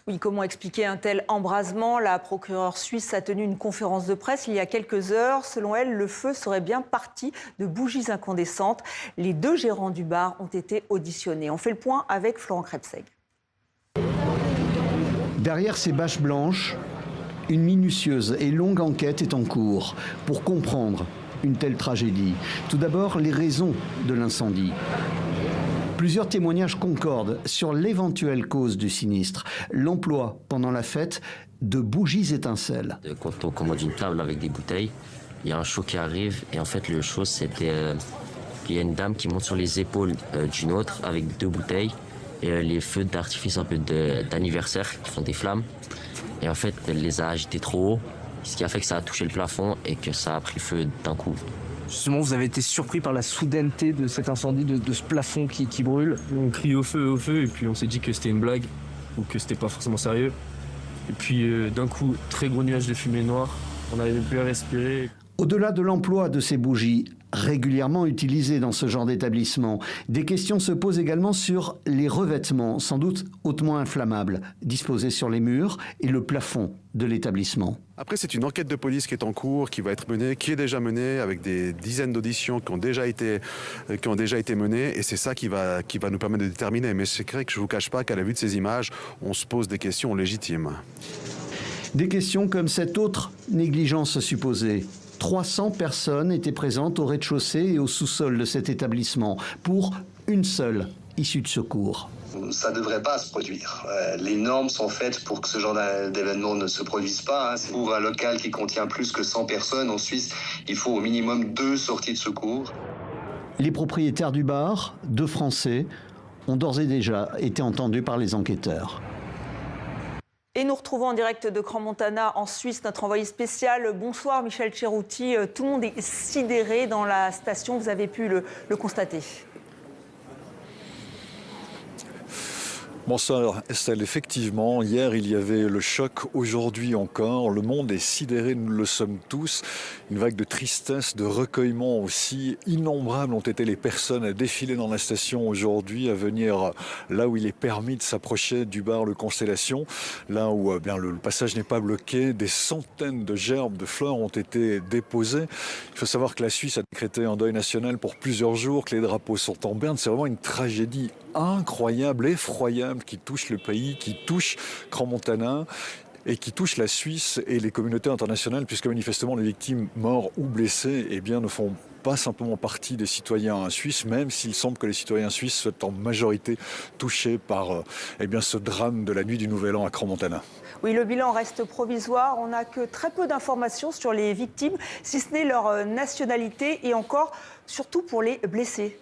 Oui, comment expliquer un tel embrasement? La procureure suisse a tenu une conférence de presse il y a quelques heures. Selon elle, le feu serait bien parti de bougies incandescentes. Les deux gérants du bar ont été auditionnés. On fait le point avec Florent Krebseg. Derrière ces bâches blanches, une minutieuse et longue enquête est en cours pour comprendre une telle tragédie. Tout d'abord, les raisons de l'incendie. Plusieurs témoignages concordent sur l'éventuelle cause du sinistre. L'emploi, pendant la fête, de bougies étincelles. Quand on commande une table avec des bouteilles, il y a un show qui arrive. Et en fait, le show, c'était qu'il y a une dame qui monte sur les épaules d'une autre avec deux bouteilles. Et les feux d'artifice un peu d'anniversaire qui font des flammes. Et en fait, elle les a agités trop haut, ce qui a fait que ça a touché le plafond et que ça a pris feu d'un coup. Justement, vous avez été surpris par la soudaineté de cet incendie, de ce plafond qui brûle. On crie au feu, et puis on s'est dit que c'était une blague, ou que c'était pas forcément sérieux. Et puis d'un coup, très gros nuage de fumée noire, on n'arrivait plus à respirer. Au-delà de l'emploi de ces bougies, régulièrement utilisées dans ce genre d'établissement, des questions se posent également sur les revêtements, sans doute hautement inflammables, disposés sur les murs et le plafond de l'établissement. Après, c'est une enquête de police qui est en cours, qui va être menée, qui est déjà menée, avec des dizaines d'auditions qui ont déjà été menées, et c'est ça qui va nous permettre de déterminer. Mais c'est vrai que je ne vous cache pas qu'à la vue de ces images, on se pose des questions légitimes. Des questions comme cette autre négligence supposée. 300 personnes étaient présentes au rez-de-chaussée et au sous-sol de cet établissement pour une seule issue de secours. Ça ne devrait pas se produire. Les normes sont faites pour que ce genre d'événement ne se produise pas. Pour un local qui contient plus que 100 personnes en Suisse, il faut au minimum 2 sorties de secours. Les propriétaires du bar, 2 Français, ont d'ores et déjà été entendus par les enquêteurs. Et nous retrouvons en direct de Crans-Montana, en Suisse, notre envoyé spécial. Bonsoir Michel Cerutti. Tout le monde est sidéré dans la station, vous avez pu le constater. Bonsoir Estelle, effectivement, hier il y avait le choc, aujourd'hui encore, le monde est sidéré, nous le sommes tous. Une vague de tristesse, de recueillement aussi, innombrables ont été les personnes à défiler dans la station aujourd'hui, à venir là où il est permis de s'approcher du bar Le Constellation, là où bien, le passage n'est pas bloqué, des centaines de gerbes de fleurs ont été déposées. Il faut savoir que la Suisse a décrété un deuil national pour plusieurs jours, que les drapeaux sont en berne, c'est vraiment une tragédie incroyable, effroyable qui touche le pays, qui touche Crans-Montana et qui touche la Suisse et les communautés internationales, puisque manifestement les victimes morts ou blessées eh bien, ne font pas simplement partie des citoyens suisses, même s'il semble que les citoyens suisses soient en majorité touchés par eh bien, ce drame de la nuit du Nouvel An à Crans-Montana. Oui, le bilan reste provisoire. On n'a que très peu d'informations sur les victimes, si ce n'est leur nationalité et encore, surtout pour les blessés.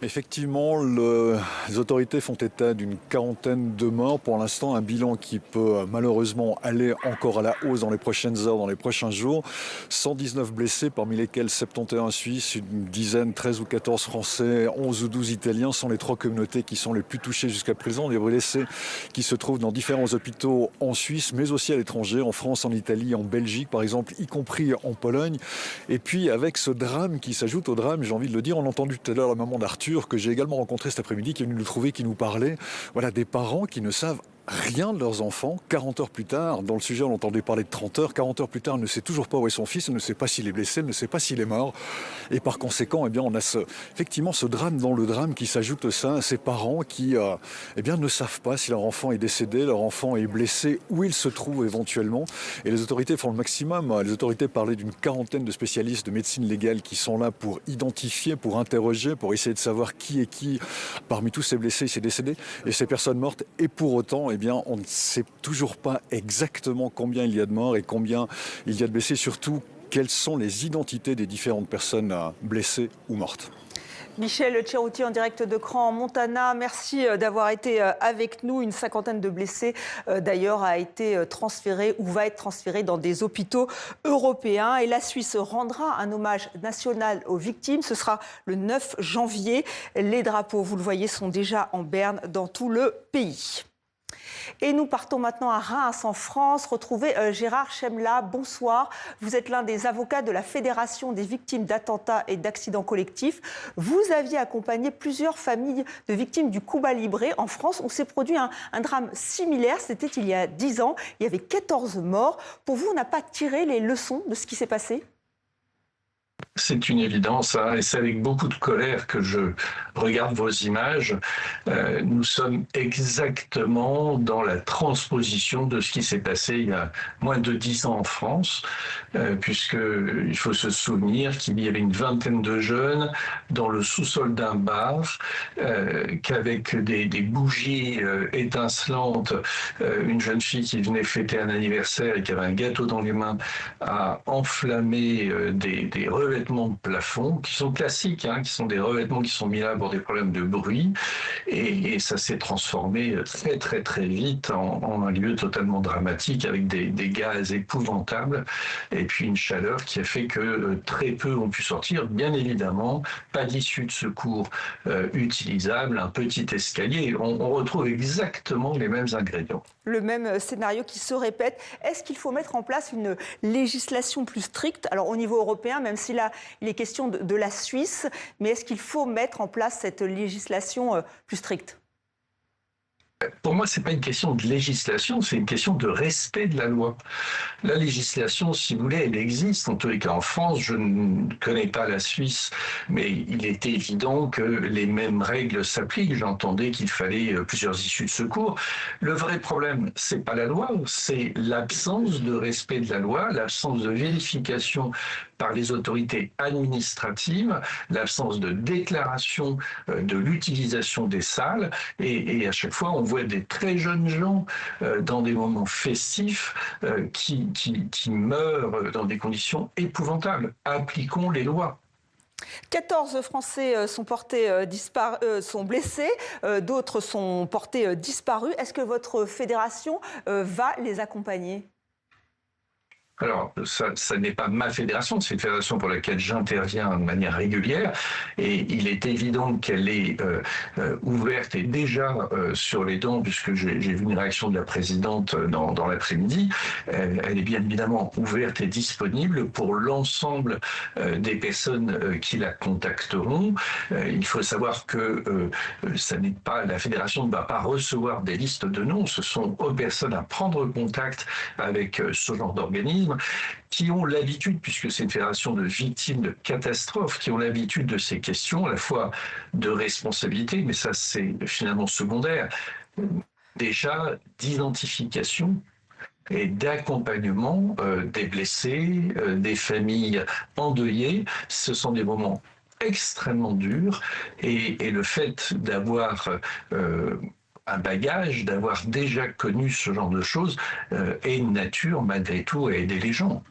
Effectivement, les autorités font état d'une quarantaine de morts. Pour l'instant, un bilan qui peut malheureusement aller encore à la hausse dans les prochaines heures, dans les prochains jours. 119 blessés, parmi lesquels 71 Suisses, une dizaine, 13 ou 14 Français, 11 ou 12 Italiens sont les 3 communautés qui sont les plus touchées jusqu'à présent. Des blessés qui se trouvent dans différents hôpitaux en Suisse, mais aussi à l'étranger, en France, en Italie, en Belgique par exemple, y compris en Pologne. Et puis avec ce drame qui s'ajoute au drame, j'ai envie de le dire, on a entendu tout à l'heure la maman d'Arthur, que j'ai également rencontré cet après-midi, qui est venu nous trouver, qui nous parlait, voilà, des parents qui ne savent rien de leurs enfants. 40 heures plus tard, dans le sujet on entendait parler de 30 heures, 40 heures plus tard, elle ne sait toujours pas où est son fils, elle ne sait pas s'il est blessé, elle ne sait pas s'il est mort. Et par conséquent, eh bien, on a effectivement ce drame dans le drame qui s'ajoute ça à ces parents qui eh bien, ne savent pas si leur enfant est décédé, leur enfant est blessé, où il se trouve éventuellement. Et les autorités font le maximum. Les autorités parlaient d'une quarantaine de spécialistes de médecine légale qui sont là pour identifier, pour interroger, pour essayer de savoir qui est qui parmi tous ces blessés, ces décédés et ces personnes mortes. Et pour autant, eh bien, on ne sait toujours pas exactement combien il y a de morts et combien il y a de blessés, surtout quelles sont les identités des différentes personnes blessées ou mortes. Michel Cerutti en direct de Crans-Montana, merci d'avoir été avec nous. Une cinquantaine de blessés d'ailleurs a été transférée ou va être transférée dans des hôpitaux européens. Et la Suisse rendra un hommage national aux victimes. Ce sera le 9 janvier. Les drapeaux, vous le voyez, sont déjà en berne dans tout le pays. Et nous partons maintenant à Reims, en France, retrouver Gérard Chemla. Bonsoir. Vous êtes l'un des avocats de la Fédération des victimes d'attentats et d'accidents collectifs. Vous aviez accompagné plusieurs familles de victimes du Cuba Libre en France, où s'est produit un drame similaire. C'était il y a 10 ans. Il y avait 14 morts. Pour vous, on n'a pas tiré les leçons de ce qui s'est passé ? C'est une évidence, hein, et c'est avec beaucoup de colère que je regarde vos images. Nous sommes exactement dans la transposition de ce qui s'est passé il y a moins de 10 ans en France, puisqu'il faut se souvenir qu'il y avait une vingtaine de jeunes dans le sous-sol d'un bar, qu'avec des bougies étincelantes, une jeune fille qui venait fêter un anniversaire et qui avait un gâteau dans les mains a enflammé des revêtements de plafond qui sont classiques, hein, qui sont des revêtements qui sont mis là pour des problèmes de bruit, et ça s'est transformé très très très vite en un lieu totalement dramatique avec des gaz épouvantables et puis une chaleur qui a fait que très peu ont pu sortir. Bien évidemment, pas d'issue de secours utilisable, un petit escalier. On retrouve exactement les mêmes ingrédients. Le même scénario qui se répète. Est-ce qu'il faut mettre en place une législation plus stricte? Alors au niveau européen, même si là il est question de la Suisse, mais est-ce qu'il faut mettre en place cette législation plus stricte? Pour moi, ce n'est pas une question de législation, c'est une question de respect de la loi. La législation, si vous voulez, elle existe. En tous les cas, en France, je ne connais pas la Suisse, mais il est évident que les mêmes règles s'appliquent. J'entendais qu'il fallait plusieurs issues de secours. Le vrai problème, c'est pas la loi, c'est l'absence de respect de la loi, l'absence de vérification par les autorités administratives, l'absence de déclaration de l'utilisation des salles, et à chaque fois, on voit des très jeunes gens dans des moments festifs qui meurent dans des conditions épouvantables. Appliquons les lois. 14 Français sont blessés, d'autres sont portés disparus. Est-ce que votre fédération va les accompagner ? Alors, ça n'est pas ma fédération, c'est une fédération pour laquelle j'interviens de manière régulière, et il est évident qu'elle est ouverte et déjà sur les dents, puisque j'ai vu une réaction de la présidente dans l'après-midi. Elle est bien évidemment ouverte et disponible pour l'ensemble des personnes qui la contacteront. Il faut savoir que la fédération ne va pas recevoir des listes de noms, ce sont aux personnes à prendre contact avec ce genre d'organisme, qui ont l'habitude, puisque c'est une fédération de victimes de catastrophes, qui ont l'habitude de ces questions, à la fois de responsabilité, mais ça c'est finalement secondaire, déjà d'identification et d'accompagnement des blessés, des familles endeuillées. Ce sont des moments extrêmement durs, et le fait d'avoir un bagage, d'avoir déjà connu ce genre de choses, est une nature malgré tout à aider les gens.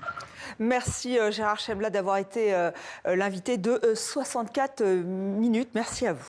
Merci Gérard Chemla d'avoir été l'invité de 64 minutes. Merci à vous.